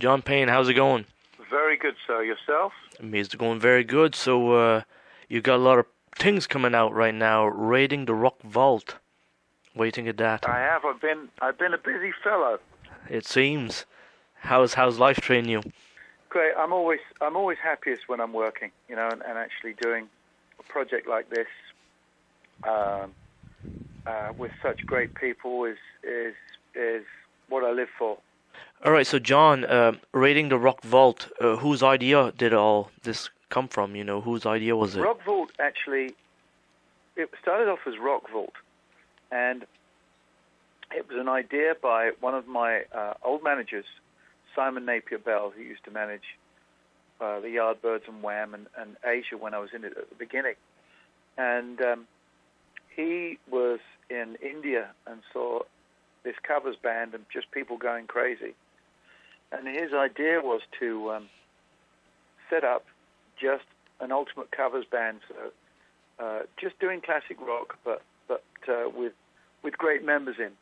John Payne, how's it going? Very good, sir. Yourself? It's going very good. So, you got a lot of things coming out right now. Raiding the Rock Vault. What do you think of that? I have. I've been a busy fellow. It seems. How's life treating you? Great. I'm always happiest when I'm working, and actually doing a project like this with such great people is what I live for. All right. So, John, Raiding the Rock Vault. Whose idea did all this come from? Whose idea was it? Rock Vault, actually, it started off as Rock Vault, and it was an idea by one of my old managers, Simon Napier Bell, who used to manage the Yardbirds and Wham and Asia when I was in it at the beginning. And he was in India and saw this covers band and just people going crazy. And his idea was to set up just an ultimate covers band, so just doing classic rock, but with great members in.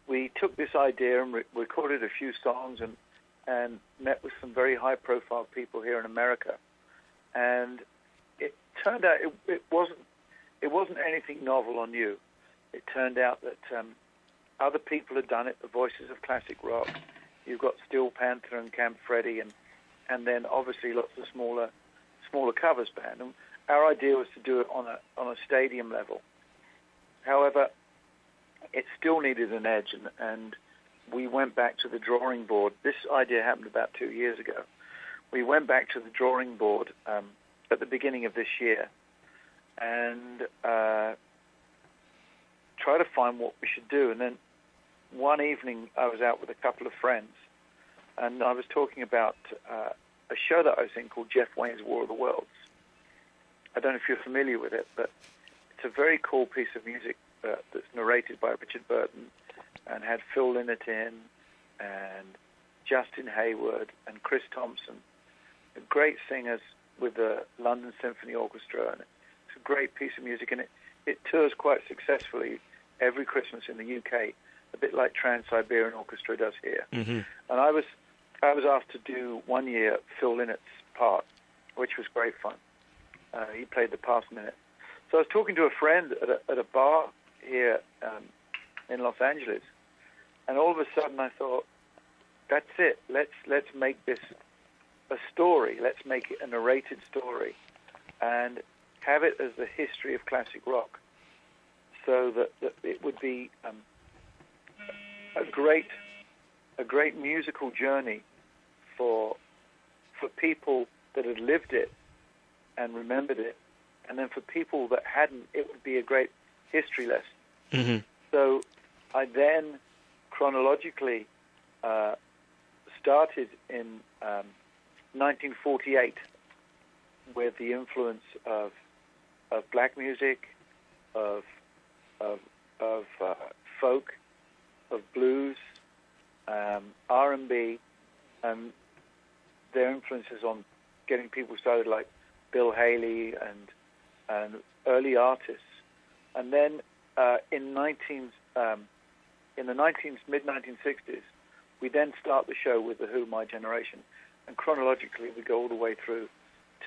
We took this idea and recorded a few songs and met with some very high-profile people here in America. And it turned out it wasn't anything novel or new. It turned out that other people had done it, the voices of classic rock. You've got Steel Panther and Camp Freddy, and then obviously lots of smaller covers band. And our idea was to do it on a stadium level. However, it still needed an edge, and we went back to the drawing board. This idea happened about 2 years ago. We went back to the drawing board at the beginning of this year and try to find what we should do. And then one evening I was out with a couple of friends, and I was talking about a show that I was in called Jeff Wayne's War of the Worlds. I don't know if you're familiar with it, but it's a very cool piece of music that's narrated by Richard Burton and had Phil Lynott in and Justin Hayward and Chris Thompson, great singers with the London Symphony Orchestra. And it's a great piece of music, and it tours quite successfully every Christmas in the UK, a bit like Trans-Siberian Orchestra does here. Mm-hmm. And I was asked to do 1 year Phil Lynott's part, which was great fun. He played the past minute. So I was talking to a friend at a bar here in Los Angeles, and all of a sudden I thought, that's it. Let's make this a story. Let's make it a narrated story, and have it as the history of classic rock, so that it would be a great musical journey for people that had lived it and remembered it, and then for people that hadn't, it would be a great history lesson. Mm-hmm. So I then chronologically started in 1948 with the influence of black music, of folk, of blues, R&B, and their influences on getting people started like Bill Haley and early artists. And then in the mid-1960s, we then start the show with The Who, My Generation, and chronologically we go all the way through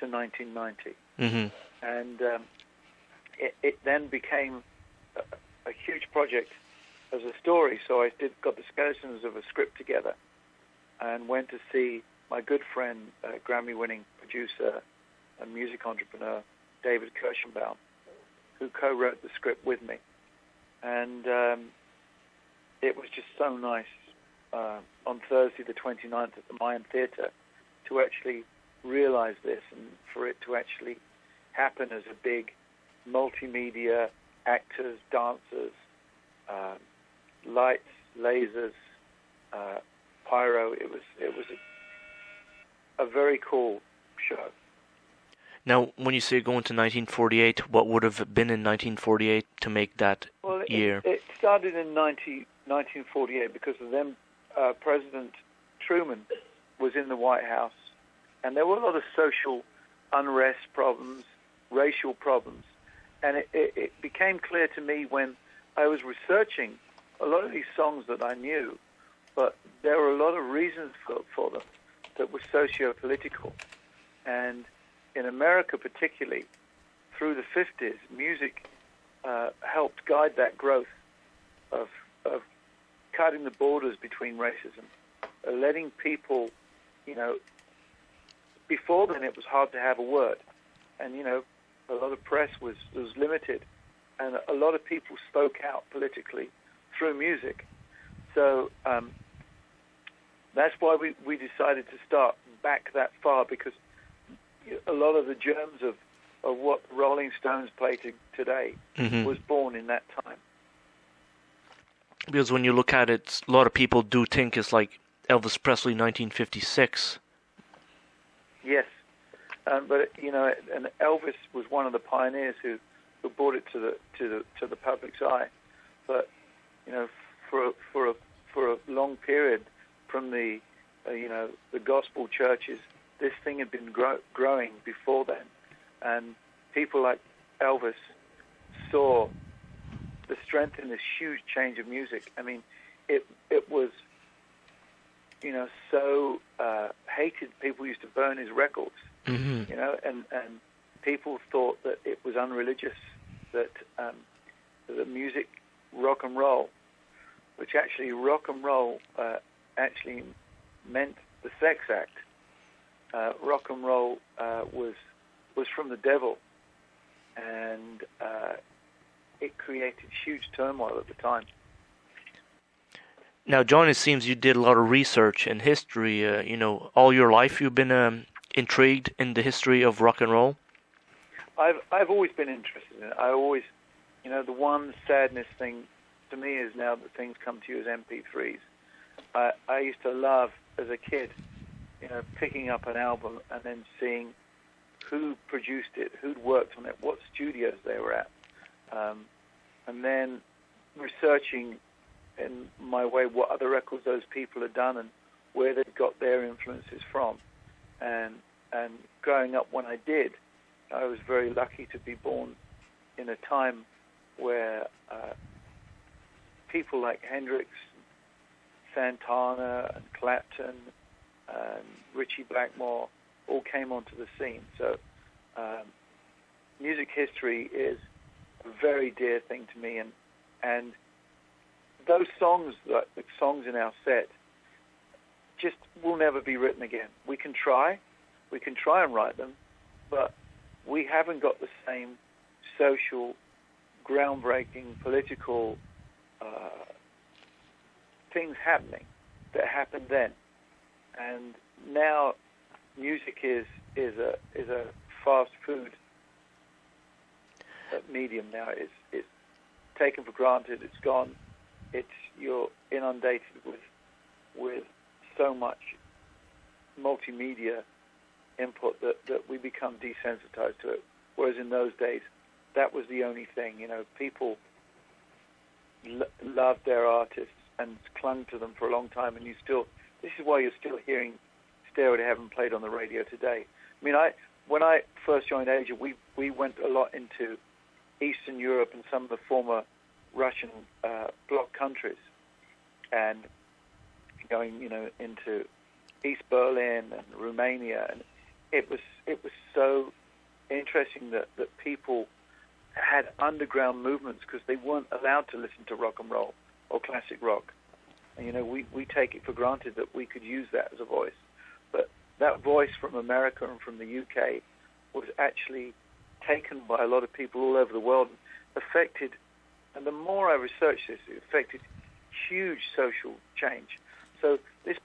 to 1990. Mm-hmm. And it then became a huge project as a story. So I got the skeletons of a script together and went to see my good friend, Grammy-winning producer and music entrepreneur, David Kirschenbaum, who co-wrote the script with me. And it was just so nice on Thursday the 29th at the Mayan Theatre to actually realize this and for it to actually happen as a big multimedia, actors, dancers, lights, lasers, pyro. It was a very cool show. Now, when you say going to 1948, what would have been in 1948 to make that year? It started in 1948 because of then President Truman was in the White House, and there were a lot of social unrest problems, racial problems, and it became clear to me when I was researching a lot of these songs that I knew, but there were a lot of reasons for them that were socio-political. And in America particularly, through the 50s, music helped guide that growth of cutting the borders between racism, letting people, before then it was hard to have a word. And, a lot of press was limited. And a lot of people spoke out politically through music. So that's why we decided to start back that far, because a lot of the germs of what the Rolling Stones play today was born in that time. Because when you look at it, a lot of people do think it's like Elvis Presley 1956. Yes. But, and Elvis was one of the pioneers who brought it to the public's eye. But, for a long period from the gospel churches, this thing had been growing before then. And people like Elvis saw the strength in this huge change of music. I mean, it was, so hated. People used to burn his records, and people thought that it was unreligious, that the music, rock and roll, which actually rock and roll actually meant the sex act. Rock and roll was from the devil, and it created huge turmoil at the time. Now, John, it seems you did a lot of research in history. All your life you've been intrigued in the history of rock and roll. I've always been interested in it. I always, the one sadness thing to me is now that things come to you as MP3s. I used to love, as a kid, picking up an album and then seeing who produced it, who'd worked on it, what studios they were at, and then researching in my way what other records those people had done and where they'd got their influences from. And growing up when I did, I was very lucky to be born in a time where people like Hendrix, Santana, and Clapton, and Ritchie Blackmore all came onto the scene. So music history is a very dear thing to me, and those songs, like the songs in our set, just will never be written again. We can try and write them, but we haven't got the same social, groundbreaking, political things happening that happened then. And now music is a fast food medium now. It's taken for granted. It's gone. You're inundated with so much multimedia input that we become desensitized to it. Whereas in those days, that was the only thing. People loved their artists and clung to them for a long time. And this is why you're still hearing Stairway to Heaven played on the radio today. I mean, when I first joined ASIA, we went a lot into Eastern Europe and some of the former Russian bloc countries, and going, into East Berlin and Romania, and it was so interesting that people had underground movements because they weren't allowed to listen to rock and roll or classic rock. And we take it for granted that we could use that as a voice, but that voice from America and from the UK was actually taken by a lot of people all over the world, affected. And the more I researched this, it affected huge social change. So this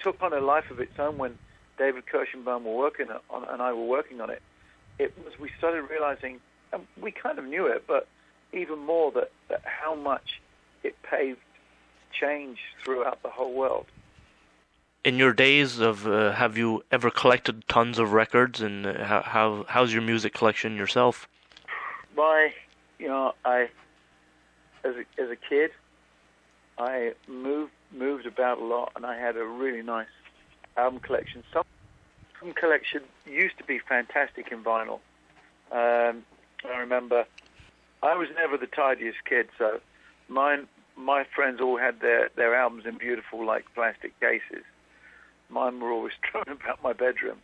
took on a life of its own when David Kirschenbaum and I were working on it. We started realizing, and we kind of knew it, but even more that how much it paved change throughout the whole world. In your days of, have you ever collected tons of records, and how's your music collection yourself? As a kid, I moved about a lot, and I had a really nice album collection. Some collection used to be fantastic in vinyl. I remember I was never the tidiest kid, so my friends all had their albums in beautiful, like, plastic cases. mine were always strewn about my bedroom.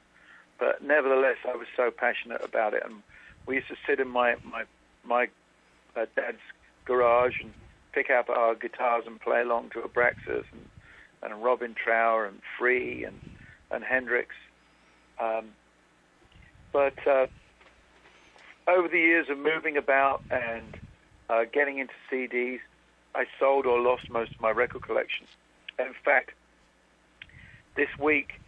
But nevertheless, I was so passionate about it, and we used to sit in my dad's garage and pick up our guitars and play along to Abraxas and Robin Trower and Free and Hendrix. But over the years of moving about and getting into CDs, I sold or lost most of my record collection. In fact, this week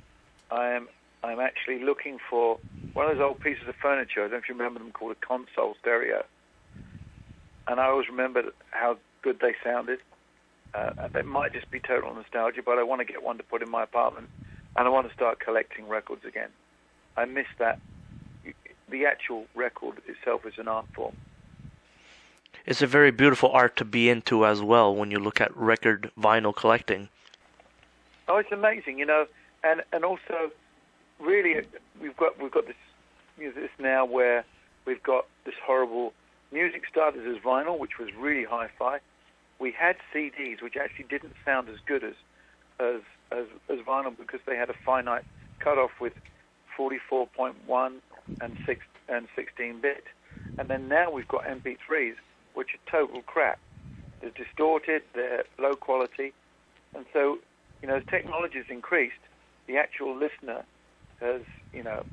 I'm actually looking for one of those old pieces of furniture. I don't know if you remember them, called a console stereo. And I always remembered how good they sounded. They might just be total nostalgia, but I want to get one to put in my apartment, and I want to start collecting records again. I miss that. The actual record itself is an art form. It's a very beautiful art to be into as well when you look at record vinyl collecting. Oh, it's amazing, you know, and also, really, we've got this, you know, this now where we've got this horrible music started as vinyl, which was really hi-fi. We had CDs, which actually didn't sound as good as vinyl because they had a finite cutoff with 44.1 and 16-bit. And then now we've got MP3s, which are total crap. They're distorted, they're low quality. And so, you know, as technology has increased, the actual listener has, you know,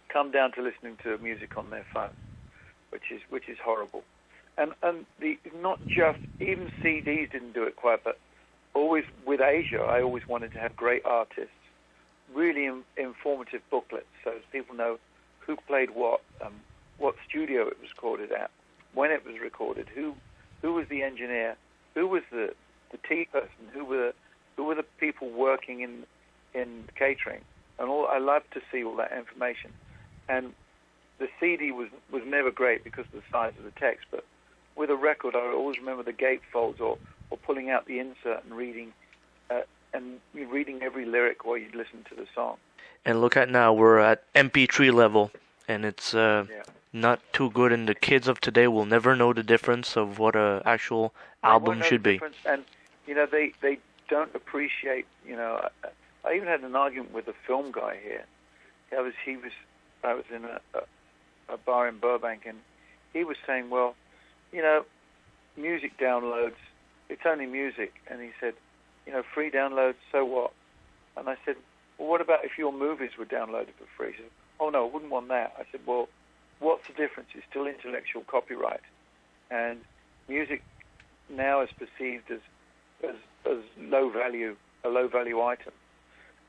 come down to listening to music on their phone, which is horrible. And the not just, even CDs didn't do it quite, but always with Asia, I always wanted to have great artists, really informative booklets so that people know who played what studio it was recorded at, when it was recorded, who was the engineer, who was the tea person, who were the people working in catering, and all. I love to see all that information. And the CD was never great because of the size of the text, but with a record, I always remember the gatefolds or pulling out the insert and reading every lyric while you'd listen to the song. And look at now, we're at MP3 level, and it's not too good, and the kids of today will never know the difference of what an actual album should be. And, you know, they don't appreciate, you know, I even had an argument with a film guy here. I was in a bar in Burbank, and he was saying, well, you know, music downloads, it's only music. And he said, you know, free downloads, so what? And I said, well, what about if your movies were downloaded for free? He said, oh, no, I wouldn't want that. I said, well, what's the difference? It's still intellectual copyright. And music now is perceived as low value, a low value item.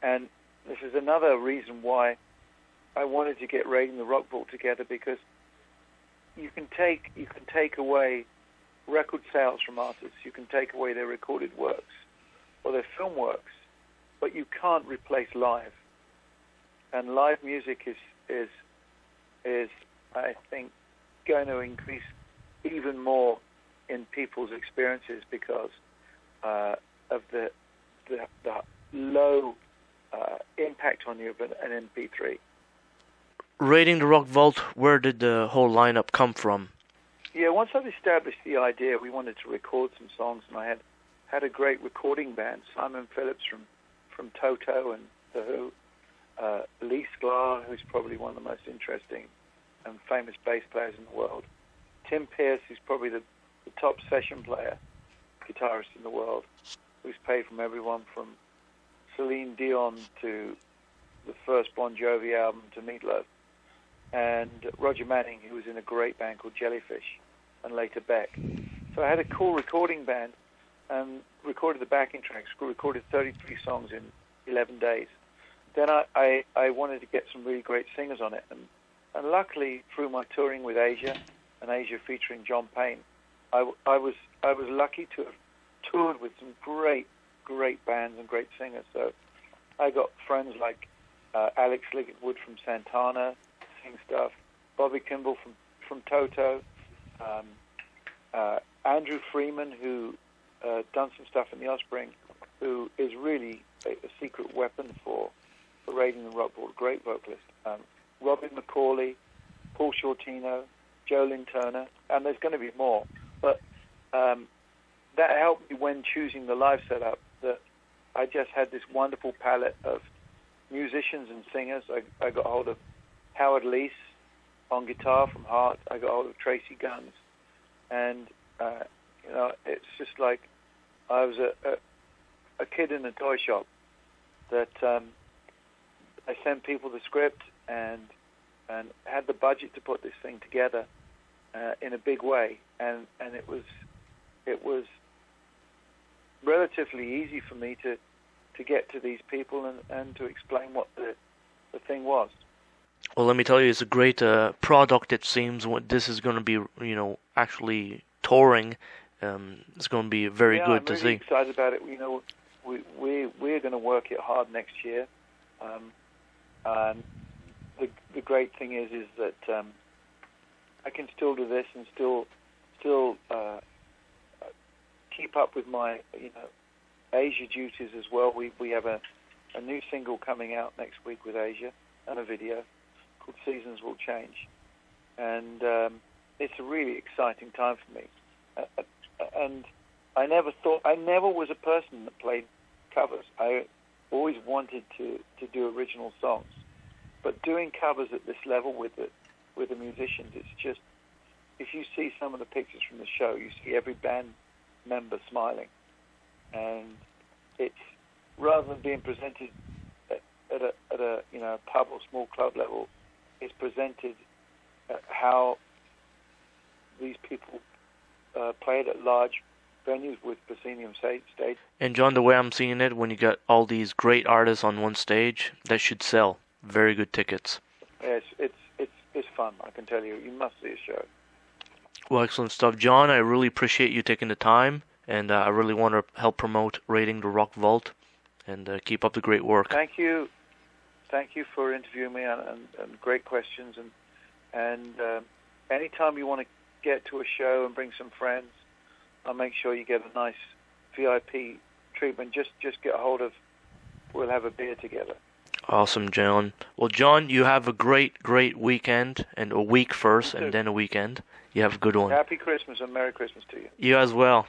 And this is another reason why I wanted to get Raiding the Rock Vault together, because you can take away record sales from artists, you can take away their recorded works or their film works, but you can't replace live. And live music is I think going to increase even more in people's experiences because of the low impact on you of an MP3. Raiding the Rock Vault, where did the whole lineup come from? Yeah, once I've established the idea, we wanted to record some songs, and I had a great recording band, Simon Phillips from Toto and The Who, Lee Sklar, who's probably one of the most interesting and famous bass players in the world, Tim Pierce, who's probably the top session player, guitarist in the world, who's played from everyone from Celine Dion to the first Bon Jovi album to Meatloaf, and Roger Manning, who was in a great band called Jellyfish, and later Beck. So I had a cool recording band and recorded the backing tracks, recorded 33 songs in 11 days. Then I wanted to get some really great singers on it, and luckily through my touring with Asia and Asia Featuring John Payne, I was lucky to have toured with some great bands and great singers. So I got friends like Alex Liggett-Wood from Santana, sing stuff, Bobby Kimball from Toto, Andrew Freeman, who done some stuff in the Offspring, who is really a secret weapon for Raiding the Rock Vault, great vocalist. Robin McCauley, Paul Shortino, Jolyn Turner, and there's going to be more. But that helped me when choosing the live setup, that I just had this wonderful palette of musicians and singers. I got hold of Howard Leese on guitar from Heart. I got hold of Tracy Guns, and it's just like I was a kid in a toy shop. That I sent people the script and had the budget to put this thing together in a big way, and it was relatively easy for me to get to these people and to explain what the thing was. Well, let me tell you, it's a great product. It seems what this is going to be, actually touring. It's going to be very good to see. I'm really excited about it. We're going to work it hard next year. And the great thing is that I can still do this and still keep up with my Asia duties as well. We have a new single coming out next week with Asia and a video called Seasons Will Change, and it's a really exciting time for me. And I never was a person that played covers. I always wanted to do original songs, but doing covers at this level with the musicians, it's just, if you see some of the pictures from the show, you see every band member smiling, and it's, rather than being presented at a pub or small club level, it's presented at how these people play it at large venues with proscenium stage. And John, the way I'm seeing it, when you got all these great artists on one stage, that should sell very good tickets. Yes, it's fun, I can tell you. You must see a show. Well, excellent stuff. John, I really appreciate you taking the time, and I really want to help promote Raiding the Rock Vault, and keep up the great work. Thank you. Thank you for interviewing me, and great questions. And anytime you want to get to a show and bring some friends, I'll make sure you get a nice VIP treatment. Just get a hold of, we'll have a beer together. Awesome, John. Well, John, you have a great weekend, and a week first, and then a weekend. You have a good one. Happy Christmas and Merry Christmas to you. You as well.